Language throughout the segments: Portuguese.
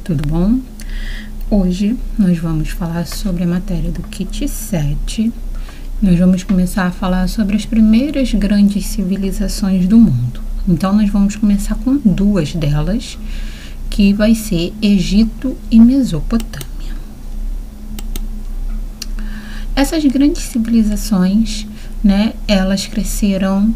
Tudo bom? Hoje nós vamos falar sobre a matéria do Kit 7. Nós vamos começar a falar sobre as primeiras grandes civilizações do mundo. Então nós vamos começar com duas delas, que vai ser Egito e Mesopotâmia. Essas grandes civilizações, elas cresceram,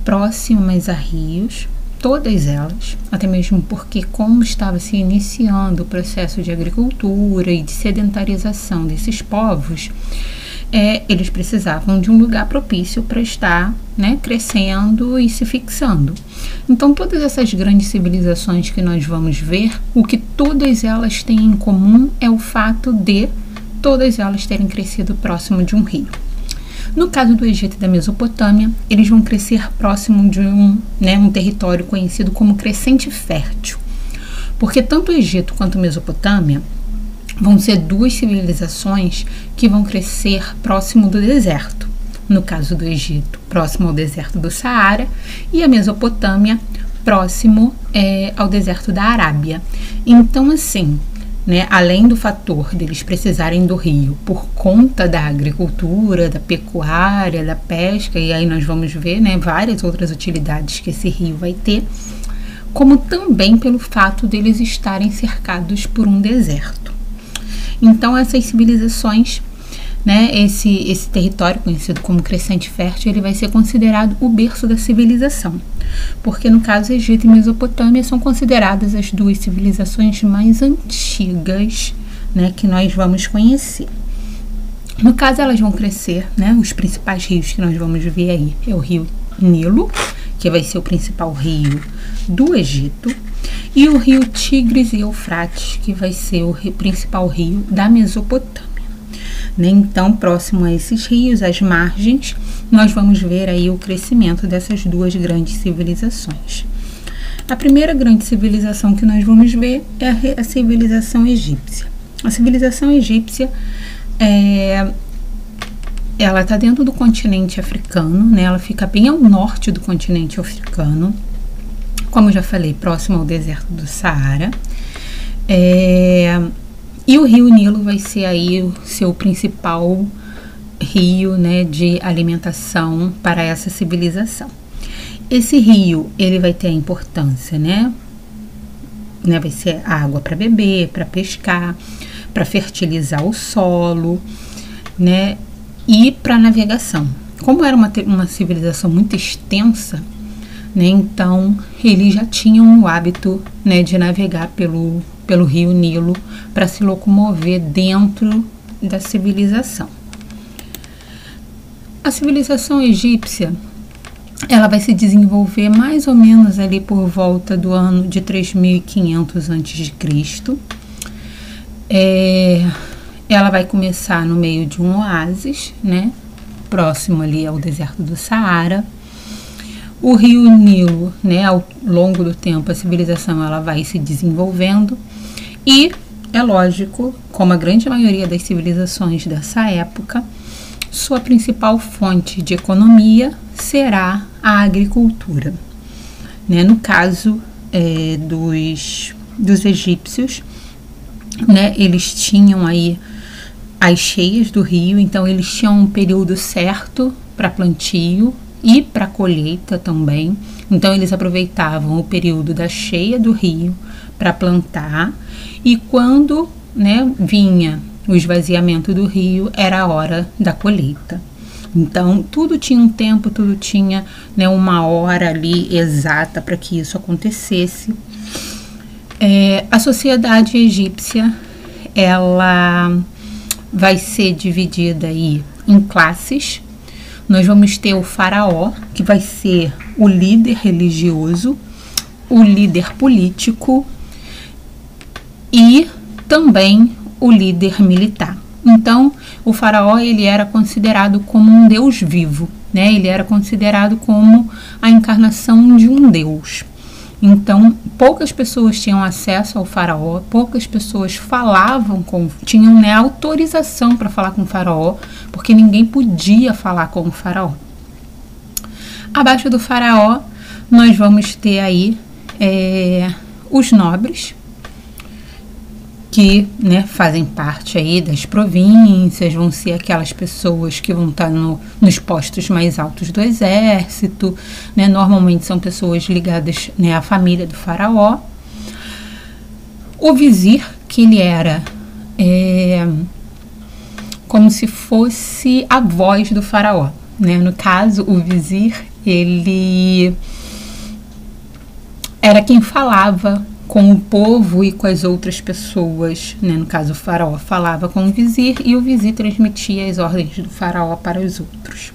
próximas a rios. Todas elas, até mesmo porque como estava se iniciando o processo de agricultura e de sedentarização desses povos, eles precisavam de um lugar propício para estar crescendo e se fixando. Então todas essas grandes civilizações que nós vamos ver, o que todas elas têm em comum é o fato de todas elas terem crescido próximo de um rio. No caso do Egito e da Mesopotâmia, eles vão crescer próximo de um território conhecido como crescente fértil, porque tanto o Egito quanto a Mesopotâmia vão ser duas civilizações que vão crescer próximo do deserto. No caso do Egito, próximo ao deserto do Saara, e a Mesopotâmia próximo ao deserto da Arábia. Então, assim, além do fator deles precisarem do rio por conta da agricultura, da pecuária, da pesca, e aí nós vamos ver várias outras utilidades que esse rio vai ter, como também pelo fato deles estarem cercados por um deserto. Então essas civilizações, esse território conhecido como crescente fértil, ele vai ser considerado o berço da civilização, porque no caso Egito e Mesopotâmia são consideradas as duas civilizações mais antigas, que nós vamos conhecer. No caso elas vão crescer, os principais rios que nós vamos ver aí é o rio Nilo, que vai ser o principal rio do Egito, e o rio Tigres e Eufrates, que vai ser o principal rio da Mesopotâmia. Então, próximo a esses rios, às margens, nós vamos ver aí o crescimento dessas duas grandes civilizações. A primeira grande civilização que nós vamos ver é a civilização egípcia. A civilização egípcia, ela está dentro do continente africano, ela fica bem ao norte do continente africano, como eu já falei, próximo ao deserto do Saara. E o rio Nilo vai ser aí o seu principal rio, de alimentação para essa civilização. Esse rio, ele vai ter a importância, vai ser água para beber, para pescar, para fertilizar o solo, e para navegação. Como era uma civilização muito extensa, então eles já tinham o hábito, de navegar pelo rio Nilo para se locomover dentro da civilização. A civilização egípcia, ela vai se desenvolver mais ou menos ali por volta do ano de 3500 a.C. Ela vai começar no meio de um oásis, próximo ali ao deserto do Saara. O rio Nilo, ao longo do tempo, a civilização ela vai se desenvolvendo e, é lógico, como a grande maioria das civilizações dessa época, sua principal fonte de economia será a agricultura. No caso dos egípcios, eles tinham aí as cheias do rio, então eles tinham um período certo para plantio e para colheita também. Então eles aproveitavam o período da cheia do rio para plantar, e quando vinha o esvaziamento do rio, era a hora da colheita. Então tudo tinha um tempo, tudo tinha uma hora ali exata para que isso acontecesse. A sociedade egípcia, ela vai ser dividida aí em classes. Nós vamos ter o faraó, que vai ser o líder religioso, o líder político e também o líder militar. Então, o faraó, ele era considerado como um deus vivo, ele era considerado como a encarnação de um deus. Então, poucas pessoas tinham acesso ao faraó, poucas pessoas tinham autorização para falar com o faraó, porque ninguém podia falar com o faraó. Abaixo do faraó, nós vamos ter aí os nobres, que, né, fazem parte aí das províncias, vão ser aquelas pessoas que vão estar nos postos mais altos do exército, né, normalmente são pessoas ligadas, né, à família do faraó. O vizir, que ele era como se fosse a voz do faraó, né? No caso, o vizir, ele era quem falava com o povo e com as outras pessoas, né? No caso, o faraó falava com o vizir e o vizir transmitia as ordens do faraó para os outros.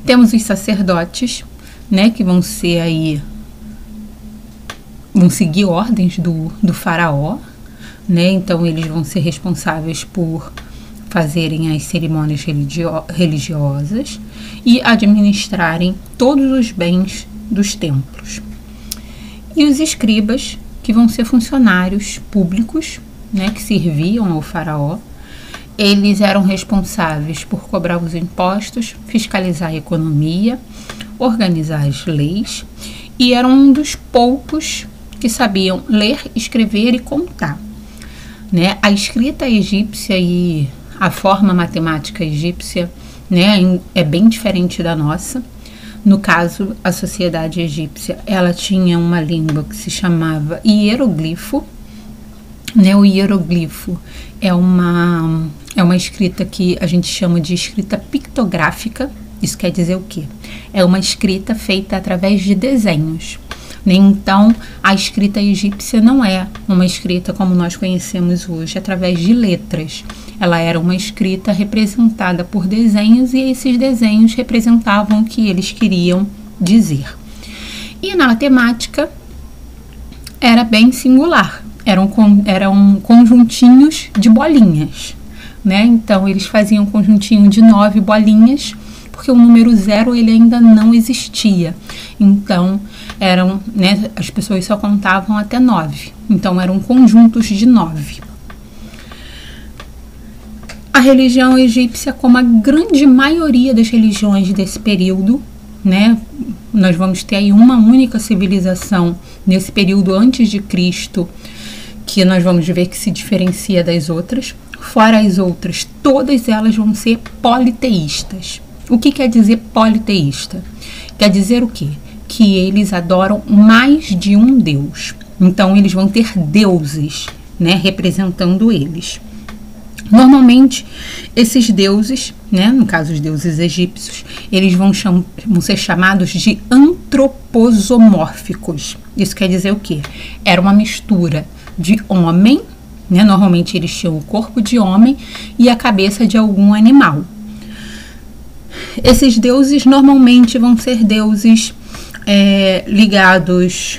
Temos os sacerdotes, né? Que vão ser aí, vão seguir ordens do faraó, né? Então eles vão ser responsáveis por fazerem as cerimônias religiosas e administrarem todos os bens dos templos. E os escribas, que vão ser funcionários públicos, né, que serviam ao faraó. Eles eram responsáveis por cobrar os impostos, fiscalizar a economia, organizar as leis e eram um dos poucos que sabiam ler, escrever e contar, né? A escrita egípcia e a forma matemática egípcia, né, é bem diferente da nossa. No caso, a sociedade egípcia, ela tinha uma língua que se chamava hieroglifo, né? O hieroglifo é uma escrita que a gente chama de escrita pictográfica. Isso quer dizer o quê? É uma escrita feita através de desenhos. Então, a escrita egípcia não é uma escrita como nós conhecemos hoje, através de letras. Ela era uma escrita representada por desenhos e esses desenhos representavam o que eles queriam dizer. E na matemática era bem singular, eram conjuntinhos de bolinhas, né? Então, eles faziam um conjuntinho de 9 bolinhas, porque o número 0 ele ainda não existia. Então, né, as pessoas só contavam até 9. Então, eram conjuntos de 9. A religião egípcia, como a grande maioria das religiões desse período, né, nós vamos ter aí uma única civilização nesse período antes de Cristo, que nós vamos ver que se diferencia das outras. Fora as outras, todas elas vão ser politeístas. O que quer dizer politeísta? Quer dizer o quê? Que eles adoram mais de um deus. Então, eles vão ter deuses, né, representando eles. Normalmente, esses deuses, né, no caso os deuses egípcios, eles vão ser chamados de antroposomórficos. Isso quer dizer o quê? Era uma mistura de homem, né, normalmente eles tinham o corpo de homem e a cabeça de algum animal. Esses deuses normalmente vão ser deuses ligados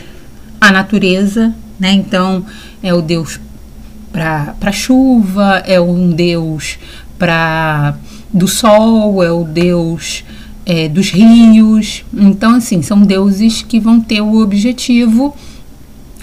à natureza, né? Então, é o deus para chuva, é um deus do sol, é o deus dos rios. Então, assim, são deuses que vão ter o objetivo,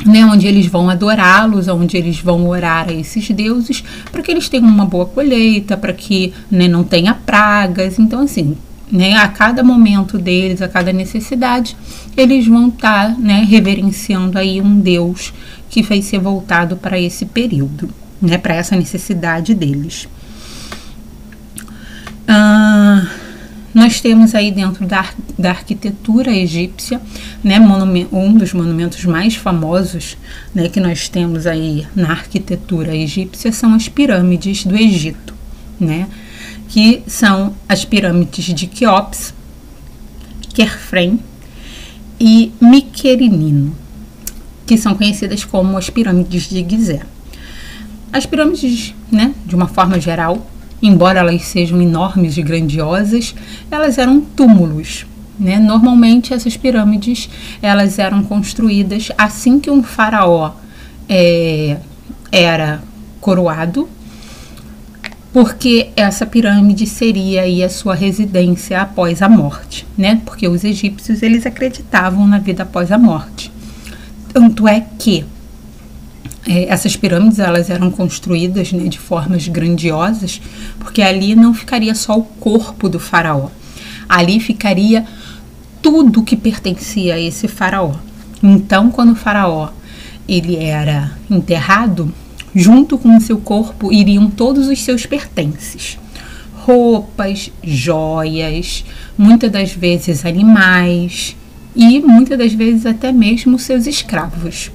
né, onde eles vão adorá-los, onde eles vão orar a esses deuses, para que eles tenham uma boa colheita, para que, né, não tenha pragas. Então, assim, né, a cada momento deles, a cada necessidade, eles vão estar, né, reverenciando aí um Deus que vai ser voltado para esse período, né, para essa necessidade deles. Nós temos aí dentro da arquitetura egípcia, né, um dos monumentos mais famosos, né, que nós temos aí na arquitetura egípcia são as pirâmides do Egito, né, que são as pirâmides de Quéops, Querfrem e Miquerinino, que são conhecidas como as pirâmides de Gizé. As pirâmides, né, de uma forma geral, embora elas sejam enormes e grandiosas, elas eram túmulos, né? Normalmente essas pirâmides elas eram construídas assim que um faraó era coroado, porque essa pirâmide seria aí a sua residência após a morte, né? Porque os egípcios eles acreditavam na vida após a morte. Tanto é que essas pirâmides elas eram construídas, né, de formas grandiosas, porque ali não ficaria só o corpo do faraó, ali ficaria tudo que pertencia a esse faraó. Então, quando o faraó ele era enterrado, junto com o seu corpo iriam todos os seus pertences. Roupas, joias, muitas das vezes animais e muitas das vezes até mesmo seus escravos.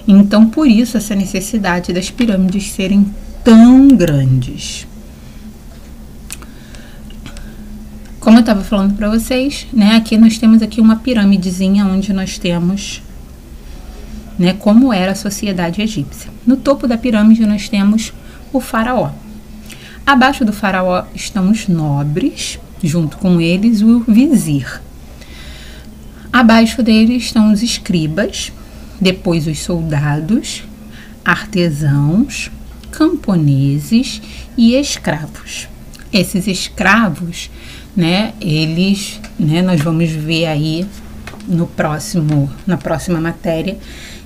Então, por isso, essa necessidade das pirâmides serem tão grandes. Como eu estava falando para vocês, né, aqui nós temos aqui uma pirâmidezinha onde nós temos, né, como era a sociedade egípcia. No topo da pirâmide nós temos o faraó. Abaixo do faraó estão os nobres, junto com eles o vizir. Abaixo deles estão os escribas, depois os soldados, artesãos, camponeses e escravos. Esses escravos, né, eles, né, nós vamos ver aí na próxima matéria,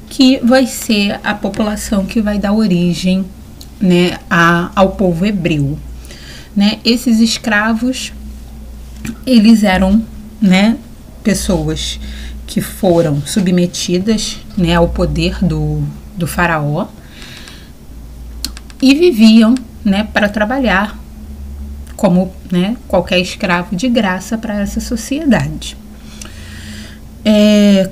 que vai ser a população que vai dar origem, né, ao povo hebreu, né? Esses escravos, eles eram, né, pessoas que foram submetidas, né, ao poder do faraó e viviam, né, para trabalhar como, né, qualquer escravo de graça para essa sociedade.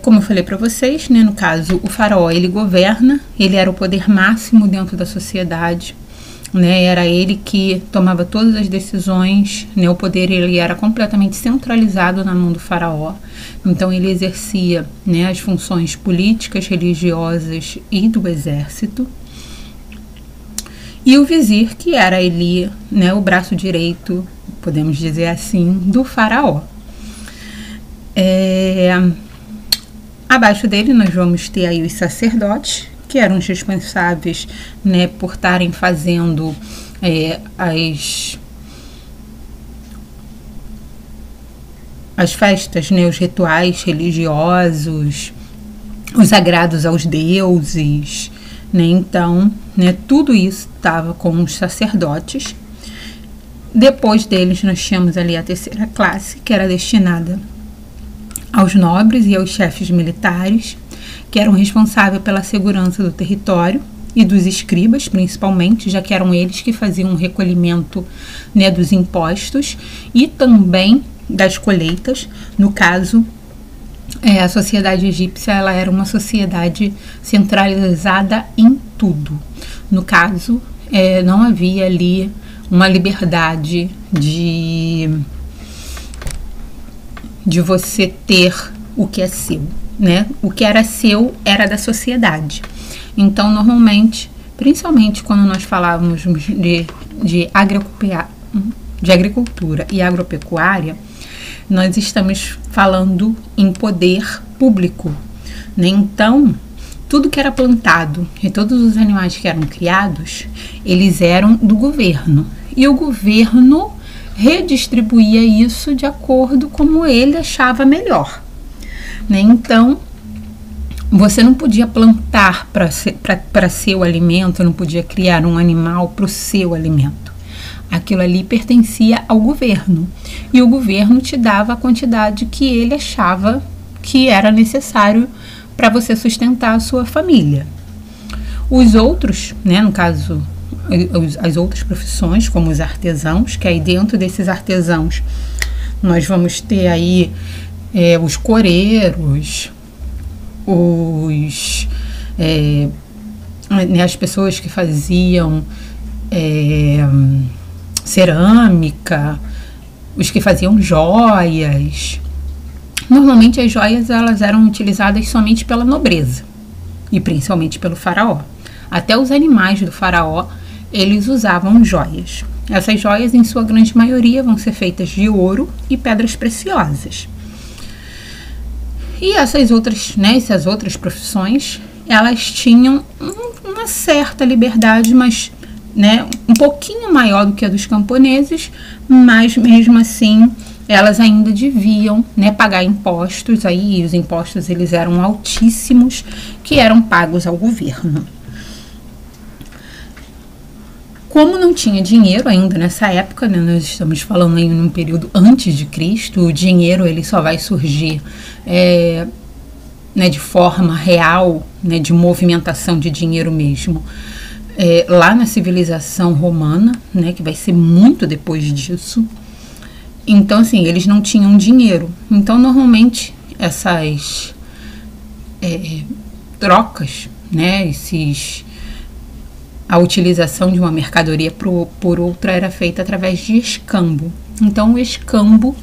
Como eu falei para vocês, né, no caso, o faraó, ele governa, ele era o poder máximo dentro da sociedade, né, era ele que tomava todas as decisões, né, o poder ele era completamente centralizado na mão do faraó, então ele exercia, né, as funções políticas, religiosas e do exército. E o vizir, que era ele, né, o braço direito, podemos dizer assim, do faraó. Abaixo dele nós vamos ter aí os sacerdotes, que eram os responsáveis, né, por estarem fazendo as festas, né, os rituais religiosos, os agrados aos deuses, né? Então, né, tudo isso estava com os sacerdotes. Depois deles nós tínhamos ali a terceira classe, que era destinada aos nobres e aos chefes militares, que eram responsáveis pela segurança do território, e dos escribas, principalmente, já que eram eles que faziam o recolhimento, né, dos impostos e também das colheitas. No caso, a sociedade egípcia, ela era uma sociedade centralizada em tudo. No caso, não havia ali uma liberdade de você ter o que é seu, né? O que era seu era da sociedade. Então, normalmente, principalmente quando nós falávamos de agricultura e agropecuária, nós estamos falando em poder público, né? Então, tudo que era plantado e todos os animais que eram criados, eles eram do governo. E o governo redistribuía isso de acordo como ele achava melhor, né? Então, você não podia plantar para seu alimento, não podia criar um animal para o seu alimento. Aquilo ali pertencia ao governo. E o governo te dava a quantidade que ele achava que era necessário para você sustentar a sua família. Os outros, né, no caso, as outras profissões, como os artesãos, que aí dentro desses artesãos nós vamos ter aí os coreiros, né, as pessoas que faziam cerâmica, os que faziam joias. Normalmente as joias elas eram utilizadas somente pela nobreza e principalmente pelo faraó. Até os animais do faraó, eles usavam joias. Essas joias, em sua grande maioria, vão ser feitas de ouro e pedras preciosas. E essas outras profissões, elas tinham uma certa liberdade, mas, né, um pouquinho maior do que a dos camponeses, mas mesmo assim elas ainda deviam, né, pagar impostos. Aí os impostos eles eram altíssimos, que eram pagos ao governo. Como não tinha dinheiro ainda nessa época, né, nós estamos falando aí num período antes de Cristo, o dinheiro ele só vai surgir né, de forma real, né, de movimentação de dinheiro mesmo, lá na civilização romana, né, que vai ser muito depois disso. Então, assim, eles não tinham dinheiro. Então, normalmente, essas trocas, né, a utilização de uma mercadoria por outra era feita através de escambo. Então, o escambo,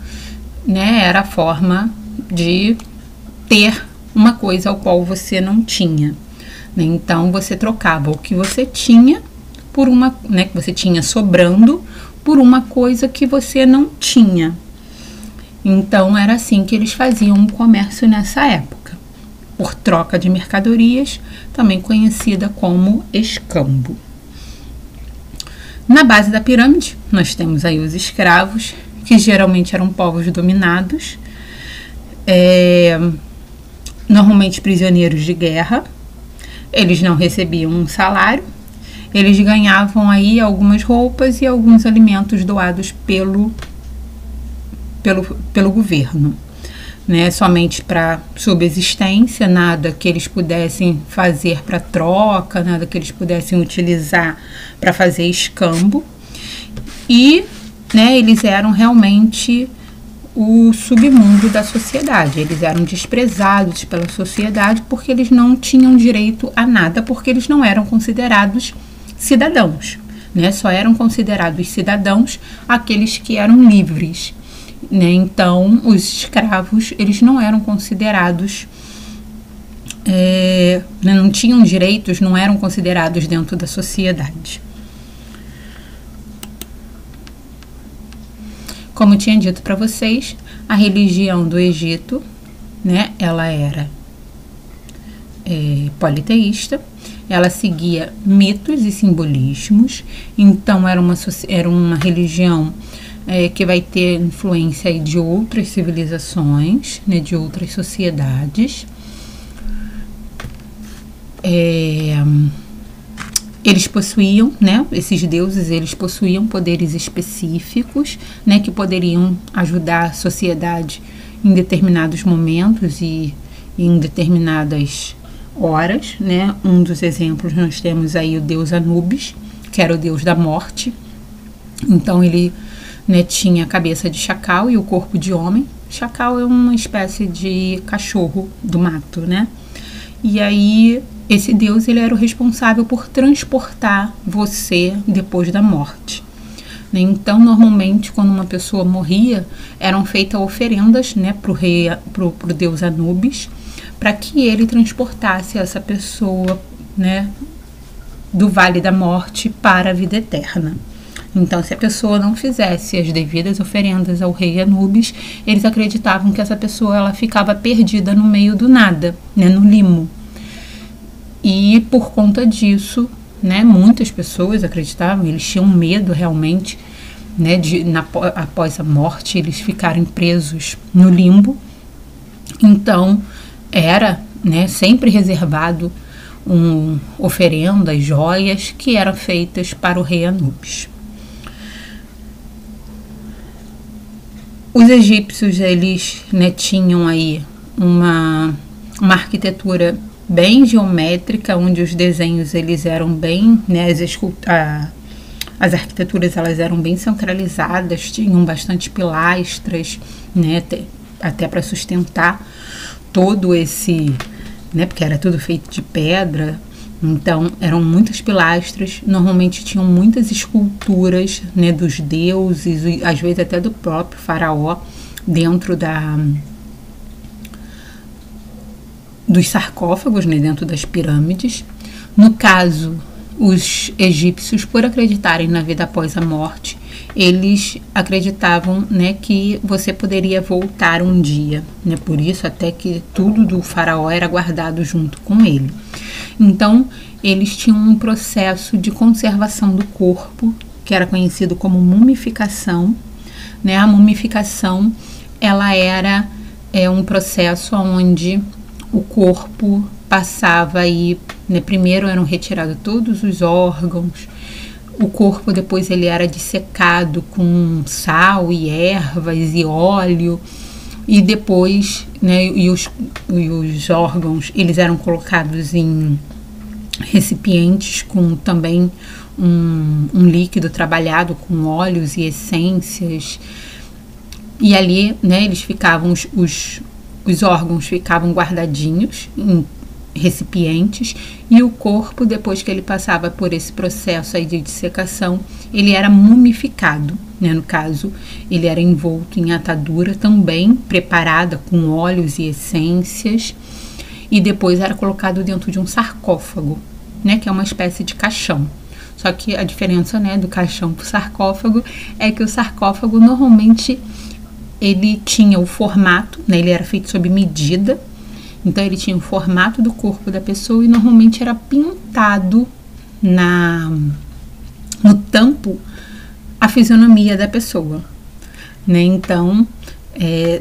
né, era a forma de ter uma coisa ao qual você não tinha. Então, você trocava o que você tinha por uma, né, que você tinha sobrando, por uma coisa que você não tinha. Então, era assim que eles faziam o comércio nessa época, por troca de mercadorias, também conhecida como escambo. Na base da pirâmide, nós temos aí os escravos, que geralmente eram povos dominados, normalmente prisioneiros de guerra. Eles não recebiam um salário, eles ganhavam aí algumas roupas e alguns alimentos doados pelo governo, né? Somente para subsistência, nada que eles pudessem fazer para troca, nada que eles pudessem utilizar para fazer escambo. E, né, eles eram realmente o submundo da sociedade. Eles eram desprezados pela sociedade porque eles não tinham direito a nada, porque eles não eram considerados cidadãos, né? Só eram considerados cidadãos aqueles que eram livres, né? Então, os escravos, eles não eram considerados, não tinham direitos, não eram considerados dentro da sociedade. Como eu tinha dito para vocês, a religião do Egito, né, ela era politeísta, ela seguia mitos e simbolismos. Então era uma religião que vai ter influência aí de outras civilizações, né, de outras sociedades. Eles possuíam, né, esses deuses, eles possuíam poderes específicos, né, que poderiam ajudar a sociedade em determinados momentos e em determinadas horas, né. Um dos exemplos, nós temos aí o deus Anubis, que era o deus da morte. Então ele, né, tinha a cabeça de chacal e o corpo de homem. Chacal é uma espécie de cachorro do mato, né. E aí esse deus, ele era o responsável por transportar você depois da morte. Então, normalmente, quando uma pessoa morria, eram feitas oferendas, né, pro deus Anubis, para que ele transportasse essa pessoa, né, do vale da morte para a vida eterna. Então, se a pessoa não fizesse as devidas oferendas ao rei Anubis, eles acreditavam que essa pessoa ela ficava perdida no meio do nada, né, no limo. E por conta disso, né, muitas pessoas acreditavam, eles tinham medo realmente, né, após a morte eles ficarem presos no limbo. Então era, né, sempre reservado oferendas, joias que eram feitas para o rei Anubis. Os egípcios, eles, né, tinham aí uma arquitetura bem geométrica, onde os desenhos eles eram bem, né, as arquiteturas elas eram bem centralizadas, tinham bastante pilastras, né, até para sustentar todo esse, né, porque era tudo feito de pedra. Então eram muitas pilastras, normalmente tinham muitas esculturas, né, dos deuses, e às vezes até do próprio faraó dentro dos sarcófagos, né, dentro das pirâmides. No caso, os egípcios, por acreditarem na vida após a morte, eles acreditavam, né, que você poderia voltar um dia, né, por isso até que tudo do faraó era guardado junto com ele. Então, eles tinham um processo de conservação do corpo, que era conhecido como mumificação, né. A mumificação, ela era um processo onde o corpo passava aí, né, primeiro eram retirados todos os órgãos, o corpo depois ele era dissecado com sal e ervas e óleo, e depois, né, e os órgãos eles eram colocados em recipientes com também um líquido trabalhado com óleos e essências, e ali, né, eles ficavam, os órgãos ficavam guardadinhos em recipientes, e o corpo, depois que ele passava por esse processo aí de dissecação, ele era mumificado, né? No caso, ele era envolto em atadura também, preparada com óleos e essências, e depois era colocado dentro de um sarcófago, né? Que é uma espécie de caixão. Só que a diferença, né, do caixão para o sarcófago é que o sarcófago normalmente ele tinha o formato, né? Ele era feito sob medida. Então, ele tinha o formato do corpo da pessoa e normalmente era pintado no tampo a fisionomia da pessoa, né? Então,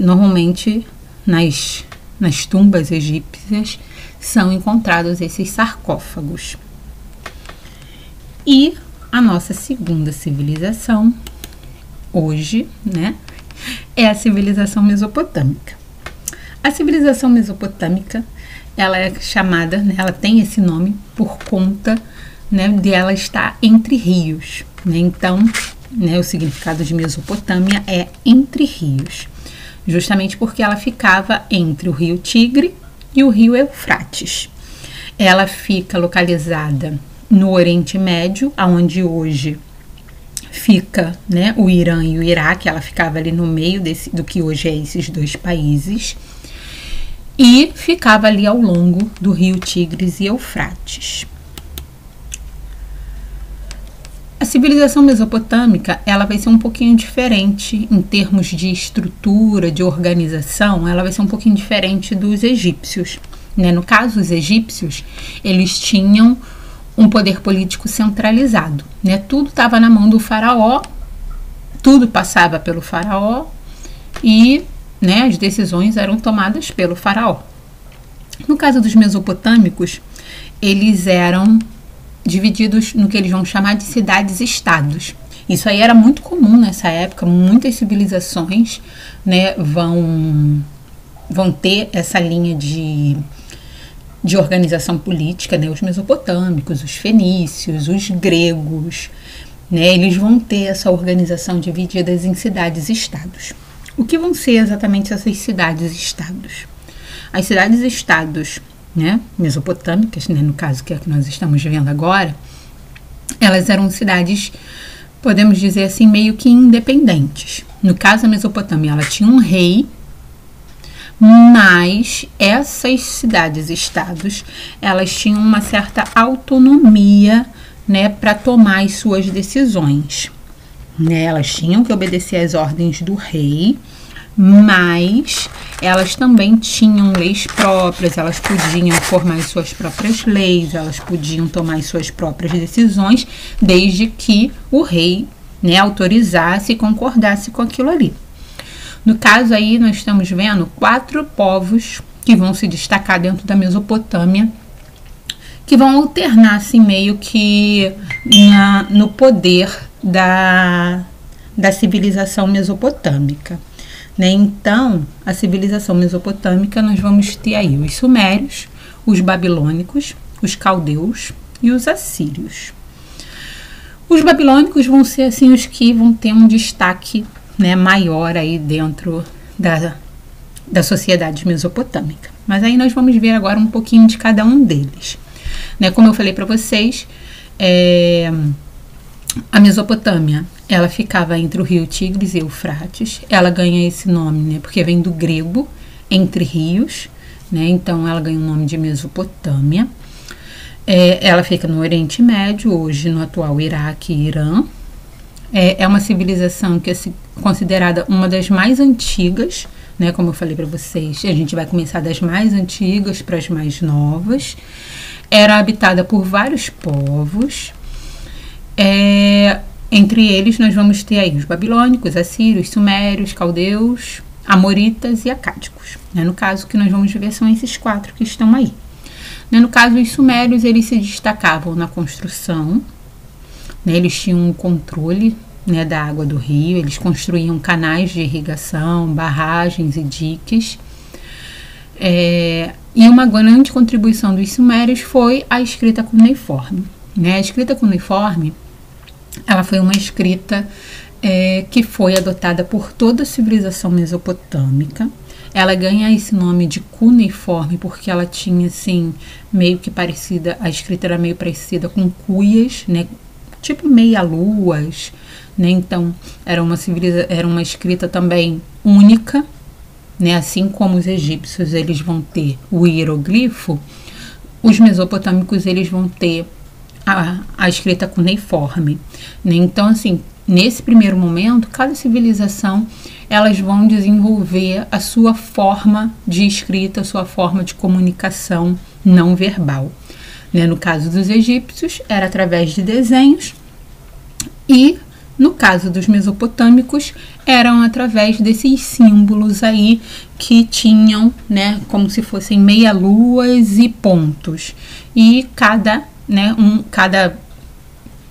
normalmente nas tumbas egípcias são encontrados esses sarcófagos. E a nossa segunda civilização, hoje, né, é a civilização mesopotâmica. A civilização mesopotâmica, ela é chamada, né, ela tem esse nome por conta, né, de ela estar entre rios, né? Então, né, o significado de Mesopotâmia é entre rios, justamente porque ela ficava entre o rio Tigre e o rio Eufrates. Ela fica localizada no Oriente Médio, onde hoje fica, né, o Irã e o Iraque. Ela ficava ali no meio do que hoje é esses dois países, e ficava ali ao longo do rio Tigres e Eufrates. A civilização mesopotâmica, ela vai ser um pouquinho diferente em termos de estrutura, de organização. Ela vai ser um pouquinho diferente dos egípcios, né? No caso, os egípcios, eles tinham um poder político centralizado, né? Tudo estava na mão do faraó, tudo passava pelo faraó e, né, as decisões eram tomadas pelo faraó. No caso dos mesopotâmicos, eles eram divididos no que eles vão chamar de cidades-estados. Isso aí era muito comum nessa época. Muitas civilizações, né, vão ter essa linha de organização política, né? Os mesopotâmicos, os fenícios, os gregos, né, eles vão ter essa organização divididas em cidades-estados. O que vão ser exatamente essas cidades-estados? As cidades-estados, né, mesopotâmicas, né, no caso que é que nós estamos vendo agora, elas eram cidades, podemos dizer assim, meio que independentes. No caso, a Mesopotâmia, ela tinha um rei, mas essas cidades-estados, elas tinham uma certa autonomia, né, para tomar as suas decisões, né? Elas tinham que obedecer às ordens do rei, mas elas também tinham leis próprias, elas podiam formar as suas próprias leis, elas podiam tomar as suas próprias decisões, desde que o rei, né, autorizasse e concordasse com aquilo ali. No caso aí, nós estamos vendo 4 povos que vão se destacar dentro da Mesopotâmia, que vão alternar assim meio que no poder da civilização mesopotâmica, né? Então, a civilização mesopotâmica, nós vamos ter aí os sumérios, os babilônicos, os caldeus e os assírios. Os babilônicos vão ser assim os que vão ter um destaque, né, maior aí dentro da sociedade mesopotâmica. Mas aí nós vamos ver agora um pouquinho de cada um deles, né? Como eu falei para vocês, a Mesopotâmia, ela ficava entre o rio Tigres e Eufrates. Ela ganha esse nome, né, porque vem do grego, entre rios, né? Então ela ganha o nome de Mesopotâmia. Ela fica no Oriente Médio, hoje no atual Iraque e Irã. É uma civilização que é considerada uma das mais antigas, né? Como eu falei para vocês, a gente vai começar das mais antigas para as mais novas. Era habitada por vários povos. Entre eles nós vamos ter aí os babilônicos, assírios, sumérios, caldeus, amoritas e acádicos, né? No caso, o que nós vamos ver são esses 4 que estão aí, né? No caso, os sumérios, eles se destacavam na construção, né? Eles tinham um controle, né, da água do rio, eles construíam canais de irrigação, barragens e diques. E uma grande contribuição dos sumérios foi a escrita cuneiforme, né? A escrita cuneiforme, ela foi uma escrita que foi adotada por toda a civilização mesopotâmica. Ela ganha esse nome de cuneiforme porque ela tinha, assim, meio que parecida, a escrita era meio parecida com cuias, né? Tipo meia-luas, né? Então, era uma escrita também única, né? Assim como os egípcios, eles vão ter o hieroglifo, os mesopotâmicos, eles vão ter a escrita cuneiforme, né? Então, assim, nesse primeiro momento, cada civilização, elas vão desenvolver a sua forma de escrita, a sua forma de comunicação não verbal, né? No caso dos egípcios, era através de desenhos, e no caso dos mesopotâmicos, eram através desses símbolos aí que tinham, né, como se fossem meia-luas e pontos. E cada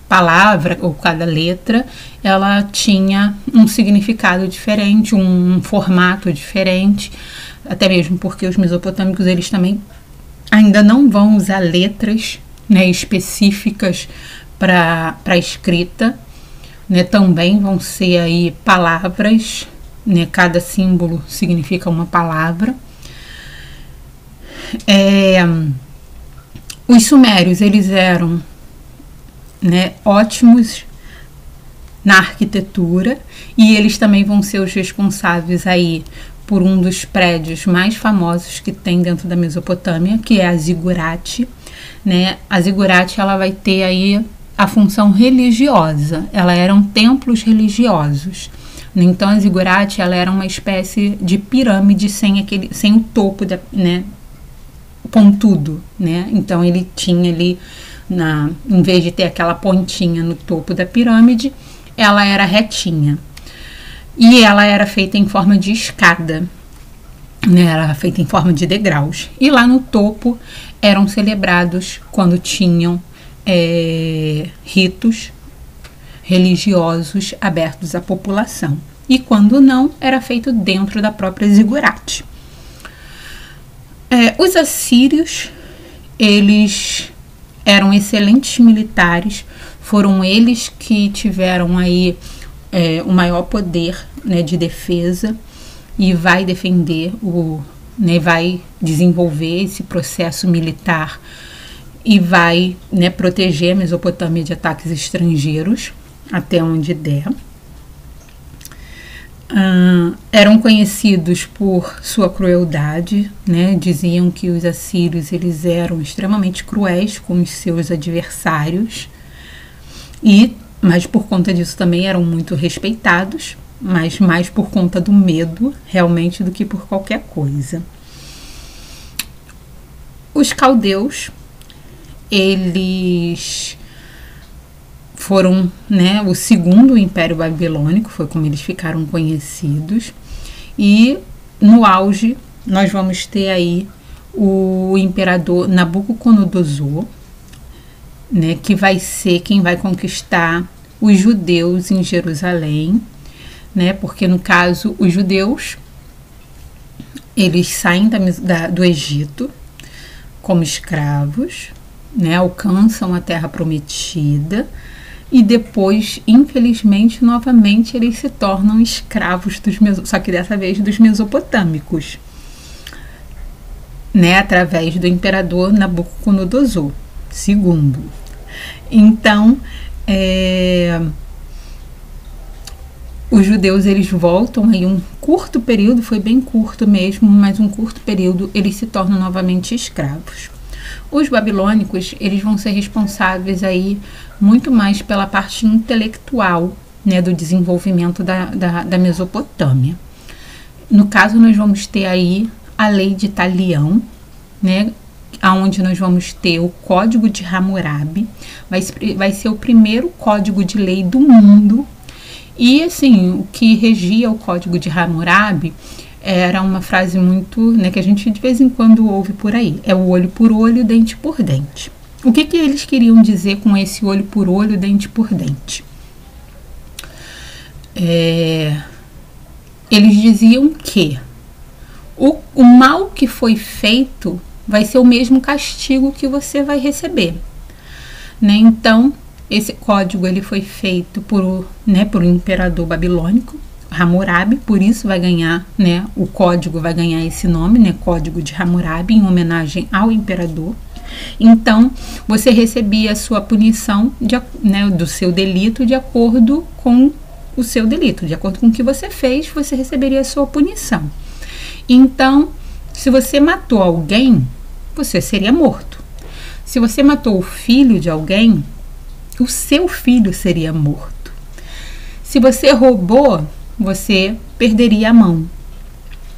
palavra ou cada letra, ela tinha um significado diferente, um formato diferente, até mesmo porque os mesopotâmicos, eles também ainda não vão usar letras, né, específicas para a escrita, né? Também vão ser aí palavras, né? Cada símbolo significa uma palavra. Os sumérios, eles eram, né, ótimos na arquitetura, e eles também vão ser os responsáveis aí por um dos prédios mais famosos que tem dentro da Mesopotâmia, que é a zigurate, né? A zigurate, ela vai ter aí a função religiosa, ela eram templos religiosos. Então a zigurate, ela era uma espécie de pirâmide sem o topo, né, pontudo, né? Então ele tinha ali, em vez de ter aquela pontinha no topo da pirâmide, ela era retinha. E ela era feita em forma de escada, né? Ela era feita em forma de degraus. E lá no topo eram celebrados, quando tinham ritos religiosos abertos à população. E quando não, era feito dentro da própria zigurate. Os assírios, eles eram excelentes militares, foram eles que tiveram aí o maior poder, né, de defesa, e vai defender, né, vai desenvolver esse processo militar e vai, né, proteger a Mesopotâmia de ataques estrangeiros até onde der. Eram conhecidos por sua crueldade, né? Diziam que os assírios, eles eram extremamente cruéis com os seus adversários, mas por conta disso também eram muito respeitados, mas mais por conta do medo realmente do que por qualquer coisa. Os caldeus, eles foram, né, o segundo Império Babilônico, foi como eles ficaram conhecidos, e no auge nós vamos ter aí o imperador Nabucodonosor, né, que vai ser quem vai conquistar os judeus em Jerusalém, né, porque no caso os judeus, eles saem do Egito como escravos, né, alcançam a Terra Prometida, e depois, infelizmente, novamente eles se tornam escravos só que dessa vez dos mesopotâmicos, né, através do imperador Nabucodonosor II. Então, os judeus, eles voltam aí um curto período, foi bem curto mesmo, mas um curto período, eles se tornam novamente escravos. Os babilônicos, eles vão ser responsáveis aí muito mais pela parte intelectual, né, do desenvolvimento da Mesopotâmia. No caso, nós vamos ter aí a lei de Talião, né, onde nós vamos ter o Código de Hammurabi, vai ser o primeiro código de lei do mundo. E assim, o que regia o Código de Hammurabi era uma frase muito, né, que a gente de vez em quando ouve por aí, é o olho por olho, dente por dente. O que eles queriam dizer com esse olho por olho, dente por dente? Eles diziam que o mal que foi feito vai ser o mesmo castigo que você vai receber, né? Então, esse código ele foi feito por um imperador babilônico, Hammurabi, por isso vai ganhar, né, o código vai ganhar esse nome, né, Código de Hammurabi, em homenagem ao imperador. Então, você recebia a sua punição, né, do seu delito de acordo com o seu delito, de acordo com o que você fez, você receberia a sua punição. Então, se você matou alguém, você seria morto. Se você matou o filho de alguém, o seu filho seria morto. Se você roubou, você perderia a mão.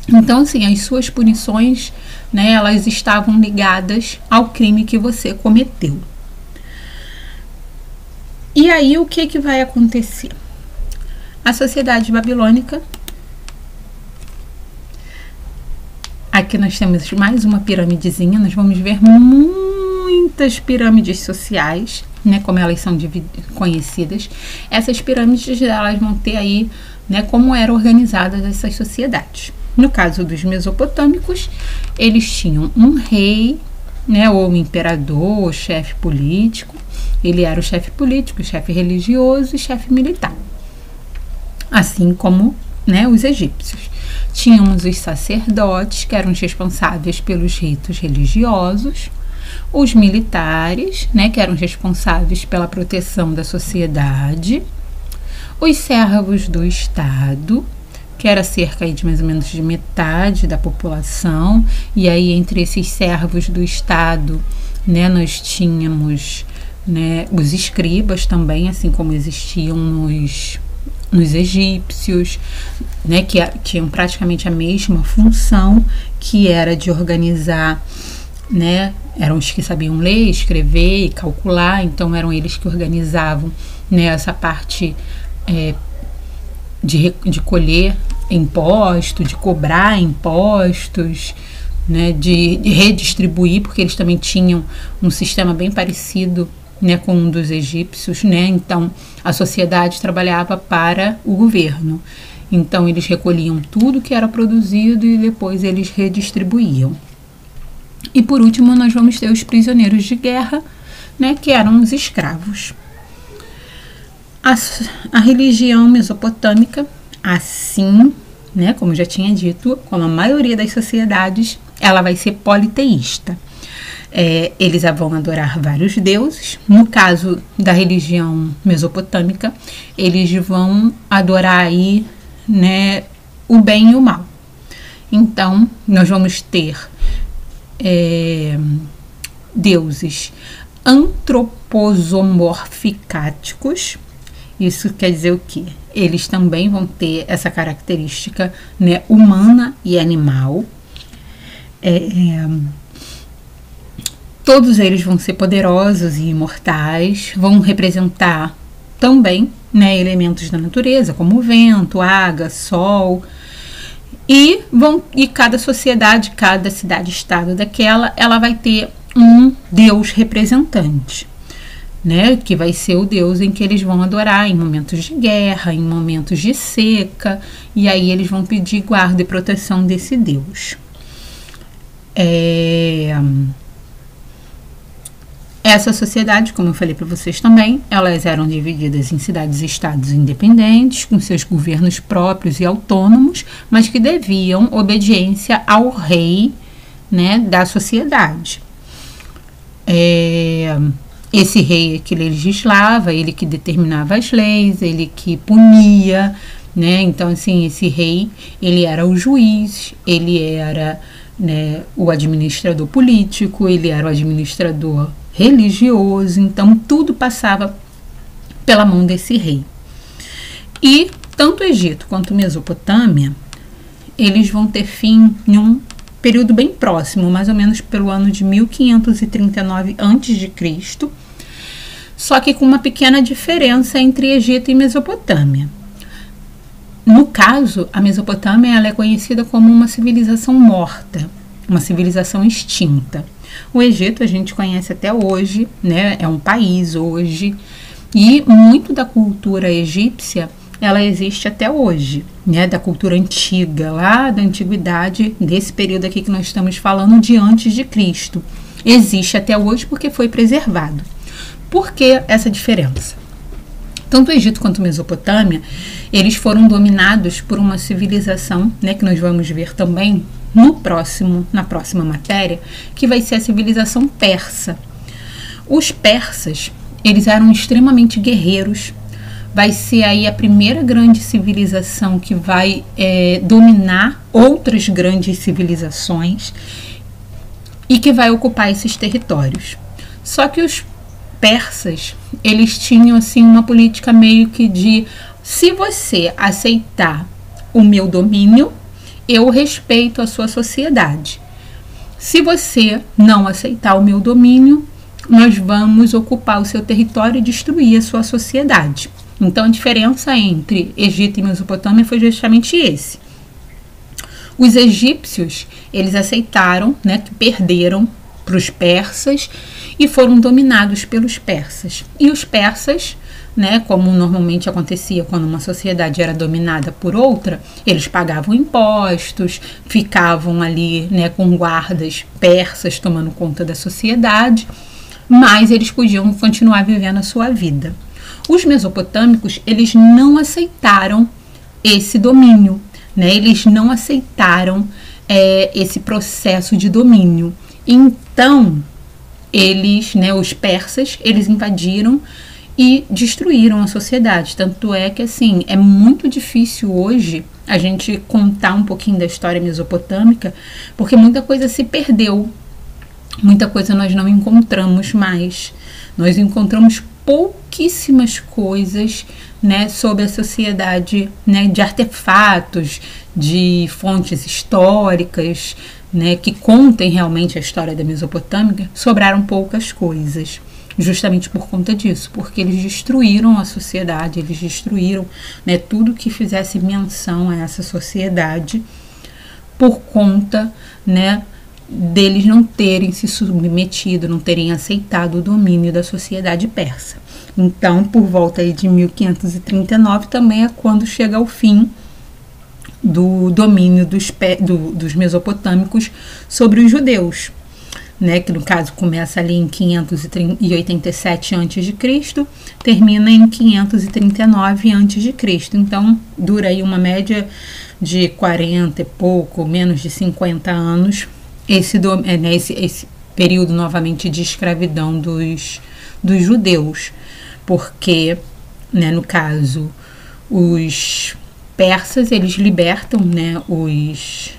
Então, assim, as suas punições, né, elas estavam ligadas ao crime que você cometeu. E aí, o que vai acontecer? A sociedade babilônica. Aqui nós temos mais uma piramidezinha. Nós vamos ver muitas pirâmides sociais, né, como elas são conhecidas. Essas pirâmides, elas vão ter aí, né, como eram organizadas essas sociedades. No caso dos mesopotâmicos, eles tinham um rei, né, ou um imperador, ou chefe político. Ele era o chefe político, chefe religioso e chefe militar. Assim como, né, os egípcios. Tínhamos os sacerdotes, que eram os responsáveis pelos ritos religiosos, os militares, né, que eram responsáveis pela proteção da sociedade, os servos do Estado, que era cerca de mais ou menos de metade da população, e aí entre esses servos do Estado, né, nós tínhamos, né, os escribas também, assim como existiam nos egípcios, né, que tinham praticamente a mesma função, que era de organizar, né, eram os que sabiam ler, escrever e calcular, então eram eles que organizavam, né, essa parte de colher impostos, de cobrar impostos, né, de redistribuir, porque eles também tinham um sistema bem parecido, né, com um dos egípcios, né? Então a sociedade trabalhava para o governo. Então eles recolhiam tudo que era produzido e depois eles redistribuíam. E por último nós vamos ter os prisioneiros de guerra, né, que eram os escravos. A religião mesopotâmica, assim, né, como já tinha dito, como a maioria das sociedades, ela vai ser politeísta. Eles vão adorar vários deuses. No caso da religião mesopotâmica, eles vão adorar aí, né, o bem e o mal. Então, nós vamos ter deuses antroposomorficáticos. Isso quer dizer o quê? Eles também vão ter essa característica, né, humana e animal. Todos eles vão ser poderosos e imortais, vão representar também, né, elementos da natureza, como vento, água, sol, e cada sociedade, cada cidade-estado daquela, ela vai ter um deus representante, né, que vai ser o deus em que eles vão adorar em momentos de guerra, em momentos de seca, e aí eles vão pedir guarda e proteção desse deus. Essa sociedade, como eu falei para vocês também, elas eram divididas em cidades e estados independentes, com seus governos próprios e autônomos, mas que deviam obediência ao rei, né, da sociedade. Esse rei é que legislava, ele que determinava as leis, ele que punia, né? Então, assim, esse rei, ele era o juiz, ele era, né, o administrador político, ele era o administrador religioso, então tudo passava pela mão desse rei. E tanto o Egito quanto a Mesopotâmia, eles vão ter fim em um período bem próximo, mais ou menos pelo ano de 1539 a.C., só que com uma pequena diferença entre Egito e Mesopotâmia. No caso, a Mesopotâmia ela é conhecida como uma civilização morta, uma civilização extinta. O Egito a gente conhece até hoje, né? É um país hoje, e muito da cultura egípcia ela existe até hoje, né, da cultura antiga, lá da antiguidade, desse período aqui que nós estamos falando de antes de Cristo. Existe até hoje porque foi preservado. Por que essa diferença? Tanto o Egito quanto a Mesopotâmia, eles foram dominados por uma civilização, né, que nós vamos ver também na próxima matéria, que vai ser a civilização persa. Os persas, eles eram extremamente guerreiros. Vai ser aí a primeira grande civilização que vai dominar outras grandes civilizações e que vai ocupar esses territórios. Só que os persas, eles tinham assim uma política meio que de: se você aceitar o meu domínio, eu respeito a sua sociedade. Se você não aceitar o meu domínio, nós vamos ocupar o seu território e destruir a sua sociedade. Então a diferença entre Egito e Mesopotâmia foi justamente esse. Os egípcios, eles aceitaram, né, que perderam para os persas e foram dominados pelos persas. E os persas, né, como normalmente acontecia quando uma sociedade era dominada por outra, eles pagavam impostos, ficavam ali, né, com guardas persas tomando conta da sociedade, mas eles podiam continuar vivendo a sua vida. Os mesopotâmicos, eles não aceitaram esse domínio, né? Eles não aceitaram esse processo de domínio. Então, eles, né, os persas, eles invadiram e destruíram a sociedade. Tanto é que, assim, é muito difícil hoje a gente contar um pouquinho da história mesopotâmica, porque muita coisa se perdeu, muita coisa nós não encontramos mais. Nós encontramos pouquíssimas coisas, né, sobre a sociedade, né, de artefatos, de fontes históricas, né, que contem realmente a história da Mesopotâmia. Sobraram poucas coisas, justamente por conta disso, porque eles destruíram a sociedade, eles destruíram, né, tudo que fizesse menção a essa sociedade, por conta, né, deles não terem se submetido, não terem aceitado o domínio da sociedade persa. Então, por volta aí de 1539, também é quando chega ao fim do domínio dos mesopotâmicos sobre os judeus, né, que no caso começa ali em 587 a.C., termina em 539 a.C. Então, dura aí uma média de 40 e pouco, menos de 50 anos, esse período novamente de escravidão dos judeus, porque, né, no caso, os persas, eles libertam, né, os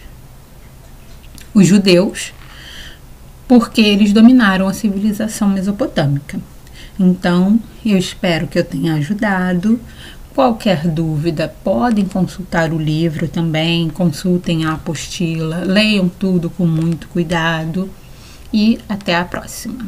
judeus, porque eles dominaram a civilização mesopotâmica. Então, eu espero que eu tenha ajudado. Qualquer dúvida, podem consultar o livro também, consultem a apostila, leiam tudo com muito cuidado e até a próxima.